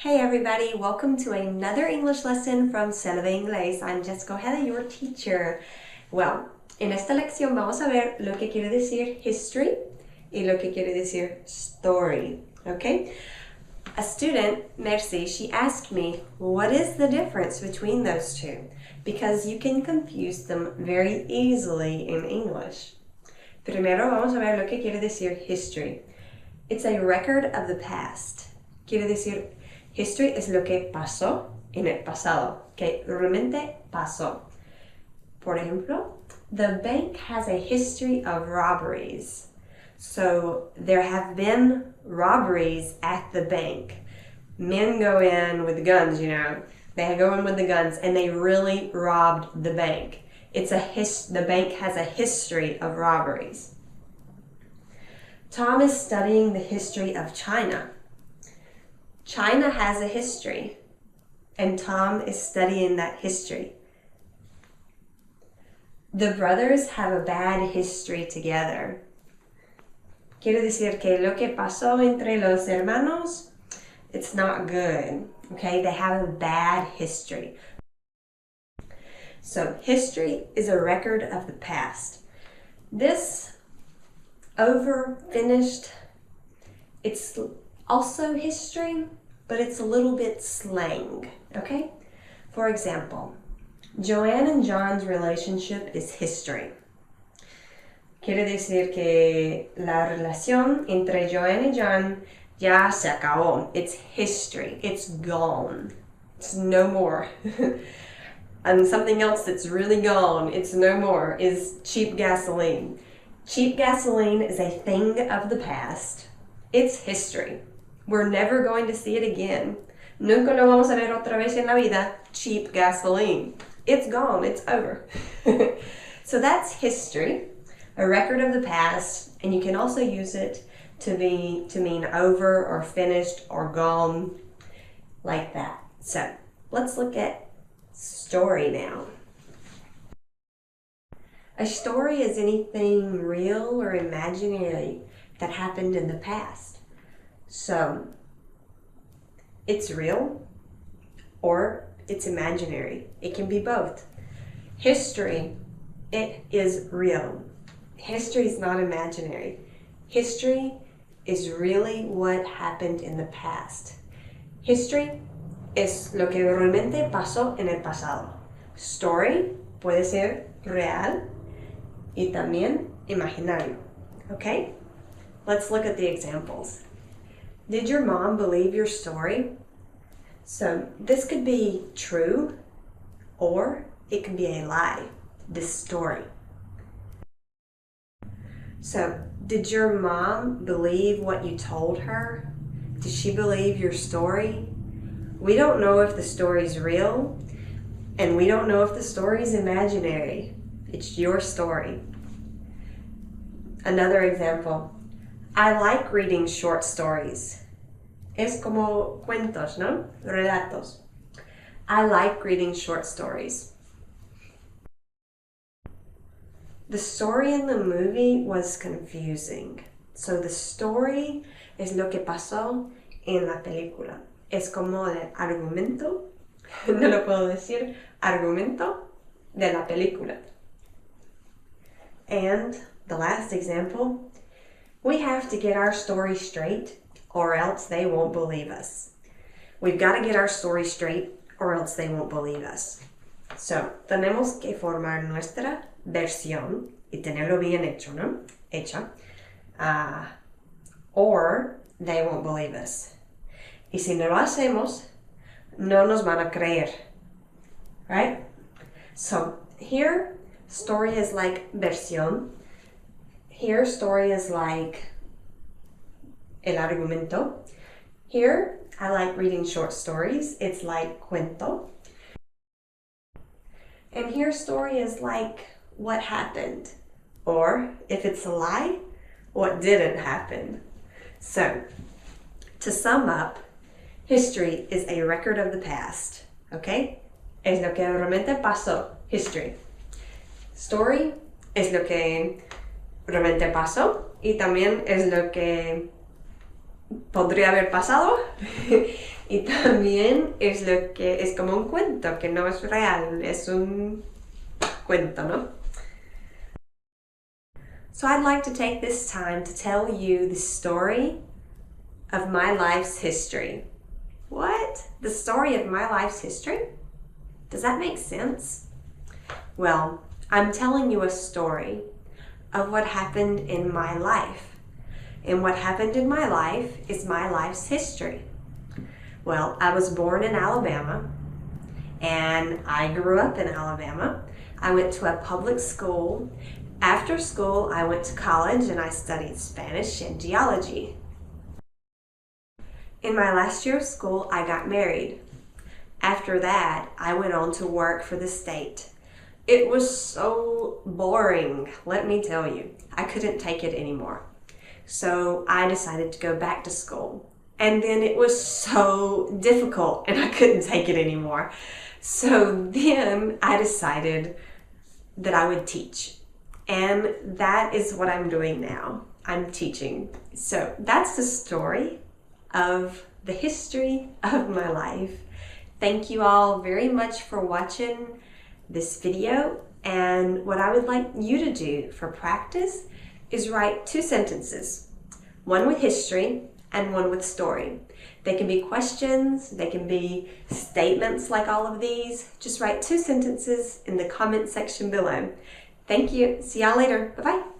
Hey everybody, welcome to another English lesson from SELVA Inglés. I'm Jessica Ojeda, your teacher. Well, en esta lección vamos a ver lo que quiere decir history y lo que quiere decir story, okay? A student, Mercy, she asked me, what is the difference between those two? Because you can confuse them very easily in English. Primero vamos a ver lo que quiere decir history. It's a record of the past. Quiere decir history es lo que pasó en el pasado, que realmente pasó. Por ejemplo, the bank has a history of robberies. So there have been robberies at the bank. Men go in with guns, They go in with the guns and they really robbed the bank. The bank has a history of robberies. Tom is studying the history of China. China has a history, and Tom is studying that history. The brothers have a bad history together. Quiere decir que lo que pasó entre los hermanos, it's not good, okay? They have a bad history. So history is a record of the past. This finished, it's also history, but it's a little bit slang, okay? For example, Joanne and John's relationship is history. Quiere decir que la relación entre Joanne y John ya se acabó. It's history. It's gone. It's no more. And something else that's really gone, it's no more, is cheap gasoline. Cheap gasoline is a thing of the past. It's history. We're never going to see it again. Nunca lo vamos a ver otra vez en la vida. Cheap gasoline. It's gone. It's over. So that's history, a record of the past, and you can also use it to mean over or finished or gone, like that. So let's look at story now. A story is anything real or imaginary that happened in the past. So, it's real or it's imaginary. It can be both. History, it is real. History is not imaginary. History is really what happened in the past. History es lo que realmente pasó en el pasado. Story puede ser real y también imaginario. Okay? Let's look at the examples. Did your mom believe your story? So this could be true or it could be a lie, this story. So did your mom believe what you told her? Did she believe your story? We don't know if the story's real, and we don't know if the story's imaginary. It's your story. Another example. I like reading short stories. Es como cuentos, ¿no? Relatos. I like reading short stories. The story in the movie was confusing. So the story es lo que pasó en la película. Es como el argumento, no lo puedo decir, argumento de la película. And the last example, we have to get our story straight or else they won't believe us. We've got to get our story straight or else they won't believe us. So, tenemos que formar nuestra versión y tenerlo bien hecho, ¿no? Hecha. Or they won't believe us. Y si no lo hacemos, no nos van a creer. Right? So, here, story is like versión. Here, story is like el argumento. Here, I like reading short stories. It's like cuento. And here, story is like what happened. Or, if it's a lie, what didn't happen. So, to sum up, history is a record of the past. Okay? Es lo que realmente pasó. History. Story es lo que realmente pasó y también es lo que podría haber pasado Y también es lo que es como un cuento, que no es real, es un cuento, ¿no? So I'd like to take this time to tell you the story of my life's history. What? The story of my life's history? Does that make sense? Well, I'm telling you a story of what happened in my life. And what happened in my life is my life's history. Well, I was born in Alabama, and I grew up in Alabama. I went to a public school. After school, I went to college and I studied Spanish and geology. In my last year of school, I got married. After that, I went on to work for the state. It was so boring, let me tell you. I couldn't take it anymore. So I decided to go back to school. And then it was so difficult and I couldn't take it anymore. So then I decided that I would teach. And that is what I'm doing now. I'm teaching. So that's the story of the history of my life. Thank you all very much for watching this video. And what I would like you to do for practice is write 2 sentences. One with history and one with story. They can be questions, they can be statements like all of these. Just write 2 sentences in the comment section below. Thank you. See y'all later. Bye-bye.